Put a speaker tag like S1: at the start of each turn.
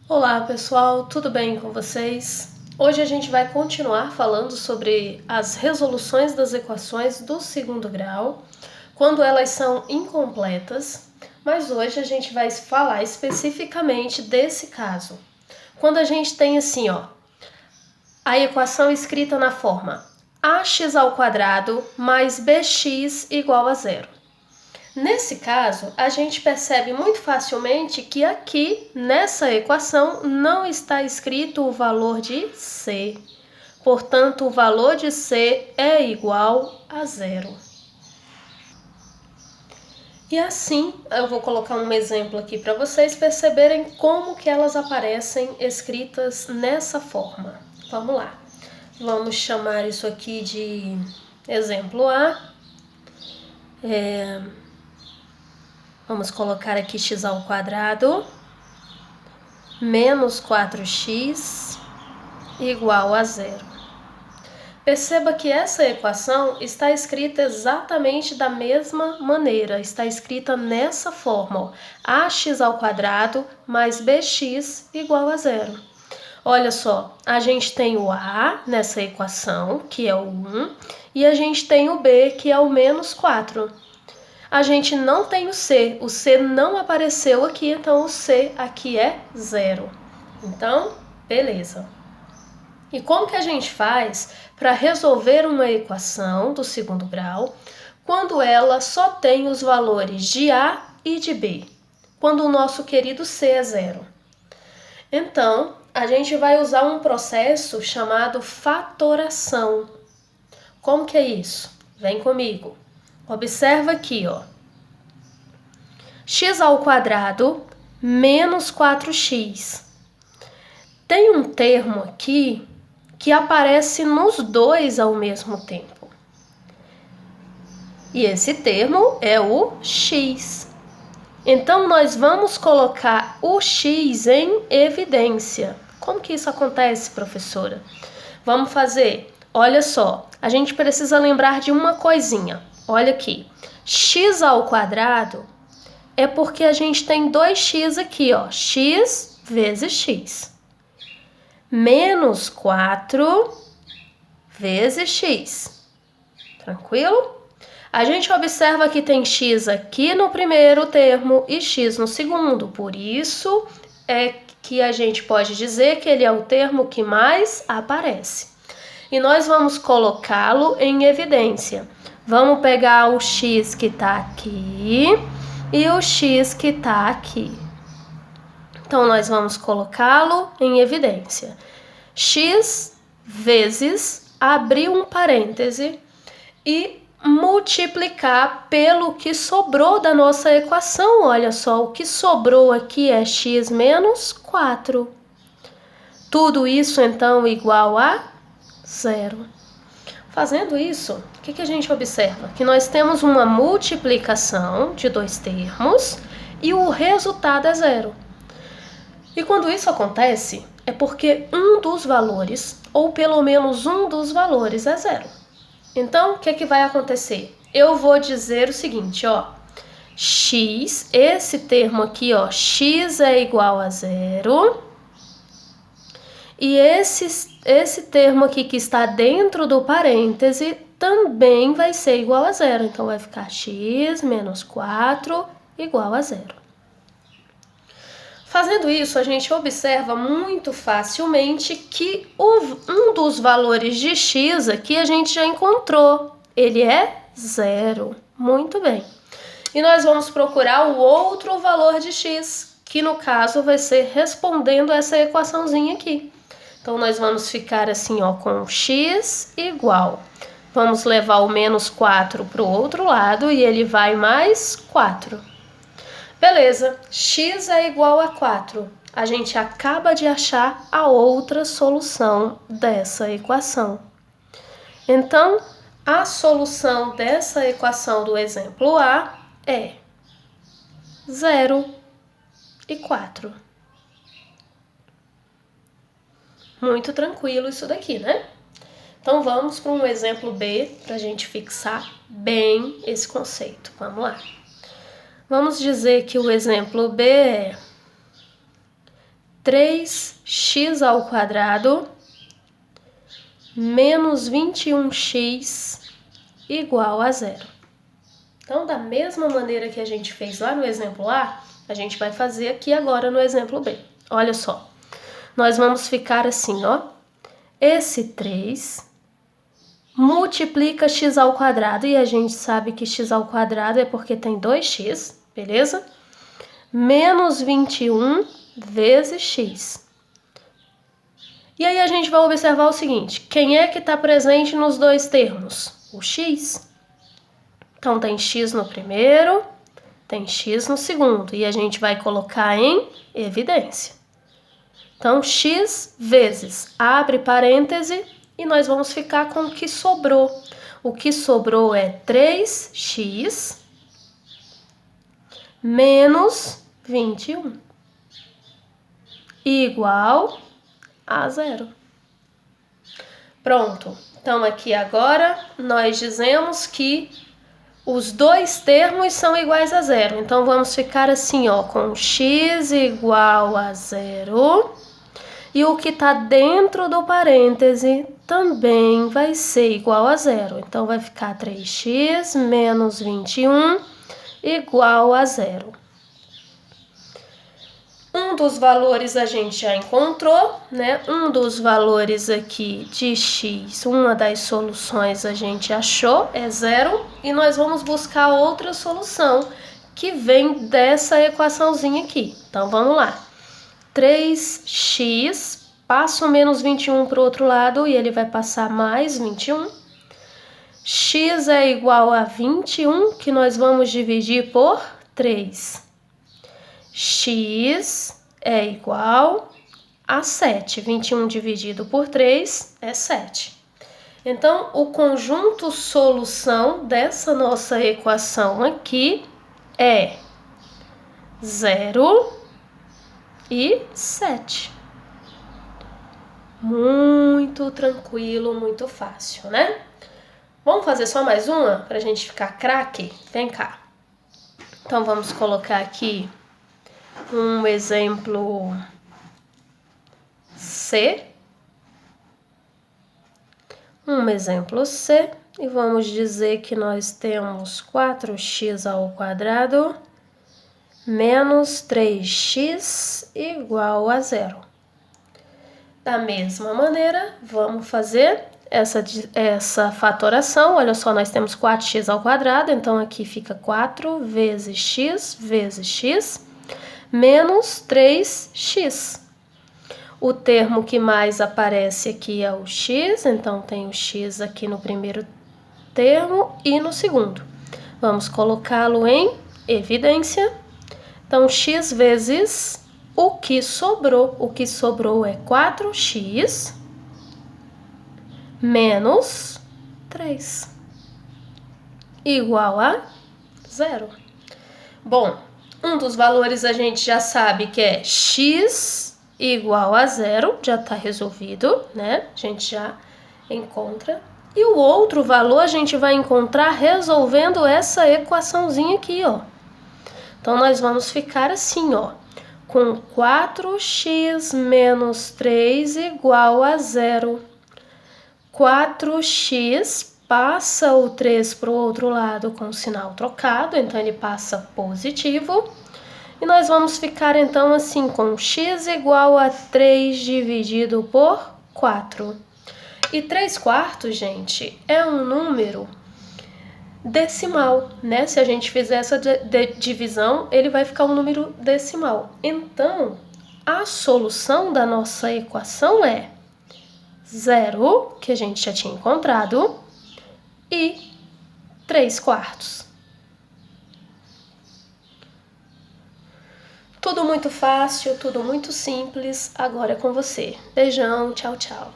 S1: Olá pessoal, tudo bem com vocês? Hoje a gente vai continuar falando sobre as resoluções das equações do segundo grau, quando elas são incompletas, mas hoje a gente vai falar especificamente desse caso. Quando a gente tem assim, a equação escrita na forma ax ao quadrado mais bx igual a zero. Nesse caso, a gente percebe muito facilmente que aqui, nessa equação, não está escrito o valor de C. Portanto, o valor de C é igual a zero. E assim, eu vou colocar um exemplo aqui para vocês perceberem como que elas aparecem escritas nessa forma. Vamos lá. Vamos chamar isso aqui de exemplo A. Vamos colocar aqui x ao quadrado menos 4x igual a zero. Perceba que essa equação está escrita exatamente da mesma maneira, está escrita nessa forma, ax ao quadrado mais bx igual a zero. Olha só, a gente tem o a nessa equação, que é o 1, e a gente tem o b, que é o menos 4. A gente não tem o C não apareceu aqui, então o C aqui é zero. Então, beleza. E como que a gente faz para resolver uma equação do segundo grau quando ela só tem os valores de A e de B? Quando o nosso querido C é zero. Então, a gente vai usar um processo chamado fatoração. Como que é isso? Vem comigo. Observa aqui, x ao quadrado menos 4x. Tem um termo aqui que aparece nos dois ao mesmo tempo. E esse termo é o x. Então, nós vamos colocar o x em evidência. Como que isso acontece, professora? Vamos fazer. Olha só, a gente precisa lembrar de uma coisinha. Olha aqui, x ao quadrado é porque a gente tem 2x aqui, x vezes x. Menos 4 vezes x. Tranquilo? A gente observa que tem x aqui no primeiro termo e x no segundo. Por isso é que a gente pode dizer que ele é o termo que mais aparece. E nós vamos colocá-lo em evidência. Vamos pegar o x que está aqui e o x que está aqui. Então, nós vamos colocá-lo em evidência. X vezes, abrir um parêntese e multiplicar pelo que sobrou da nossa equação. Olha só, o que sobrou aqui é x menos 4. Tudo isso, então, igual a zero. Fazendo isso, o que a gente observa? Que nós temos uma multiplicação de dois termos e o resultado é zero. E quando isso acontece, é porque um dos valores, ou pelo menos um dos valores, é zero. Então, o que vai acontecer? Eu vou dizer o seguinte, x, esse termo aqui, x é igual a zero. E esse termo aqui que está dentro do parêntese também vai ser igual a zero. Então, vai ficar x menos 4 igual a zero. Fazendo isso, a gente observa muito facilmente que um dos valores de x aqui a gente já encontrou. Ele é zero. Muito bem. E nós vamos procurar o outro valor de x, que no caso vai ser respondendo essa equaçãozinha aqui. Então, nós vamos ficar assim, com x igual. Vamos levar o menos 4 para o outro lado e ele vai mais 4. Beleza, x é igual a 4. A gente acaba de achar a outra solução dessa equação. Então, a solução dessa equação do exemplo A é 0 e 4. Muito tranquilo isso daqui, né? Então, vamos para um exemplo B para a gente fixar bem esse conceito. Vamos lá. Vamos dizer que o exemplo B é 3x² menos 21x igual a 0. Então, da mesma maneira que a gente fez lá no exemplo A, a gente vai fazer aqui agora no exemplo B. Olha só, nós vamos ficar assim, ó. Esse 3 multiplica x² e a gente sabe que x² é porque tem 2x, beleza? Menos 21 vezes x. E aí a gente vai observar o seguinte, quem é que está presente nos dois termos? O x. Então tem x no primeiro, tem x no segundo, e a gente vai colocar em evidência. Então x vezes, abre parêntese, e nós vamos ficar com o que sobrou. O que sobrou é 3x menos 21 igual a 0. Pronto. Então, aqui agora, nós dizemos que os dois termos são iguais a 0. Então, vamos ficar assim, ó, com x igual a 0. E o que está dentro do parêntese também vai ser igual a 0. Então, vai ficar 3x menos 21 igual a 0. Um dos valores a gente já encontrou, né? Um dos valores aqui de x, uma das soluções a gente achou, é 0. E nós vamos buscar outra solução que vem dessa equaçãozinha aqui. Então, vamos lá. 3x, passa o menos 21 para o outro lado e ele vai passar mais 21. X é igual a 21, que nós vamos dividir por 3. X é igual a 7. 21 dividido por 3 é 7. Então, o conjunto solução dessa nossa equação aqui é 0 e 7. Muito tranquilo, muito fácil, né? Vamos fazer só mais uma para a gente ficar craque? Vem cá. Então, vamos colocar aqui um exemplo C. Um exemplo C. E vamos dizer que nós temos 4x² menos 3x igual a 0. Da mesma maneira, vamos fazer essa fatoração. Olha só, nós temos 4x², então aqui fica 4 vezes x menos 3x. O termo que mais aparece aqui é o x, então tem o x aqui no primeiro termo e no segundo. Vamos colocá-lo em evidência. Então, x vezes o que sobrou. O que sobrou é 4x menos 3 igual a 0. Bom, um dos valores a gente já sabe que é x igual a 0, já está resolvido, né? A gente já encontra. E o outro valor a gente vai encontrar resolvendo essa equaçãozinha aqui, ó. Então, nós vamos ficar assim, ó, com 4x menos 3 igual a 0. 4x passa o 3 para o outro lado com o sinal trocado, então ele passa positivo. E nós vamos ficar então assim com x igual a 3 dividido por 4. E 3/4, gente, é um número decimal, né? Se a gente fizer essa divisão, ele vai ficar um número decimal. Então, a solução da nossa equação é 0, que a gente já tinha encontrado, e 3/4. Tudo muito fácil, tudo muito simples. Agora é com você. Beijão, tchau, tchau.